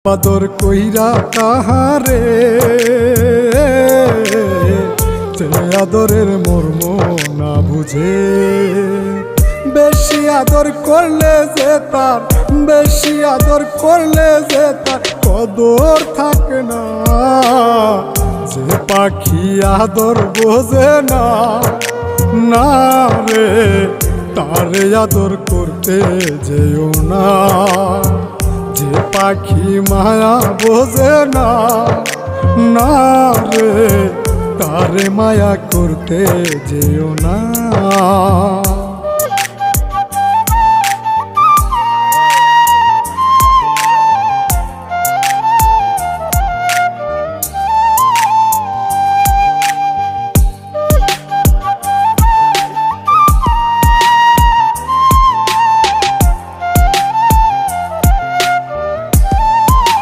আদর কইরা কাহারে সে আদরের মর্ম না বুঝে। বেশি আদর করলে যে তার, বেশি আদর করলে যে তার কদর থাকে না। যে পাখি আদর বোঝে না, না রে তারে আদর করতে যেও না। যে পাখি মায়া বোঝে না, না রে তারে মায়া করতে যেও না।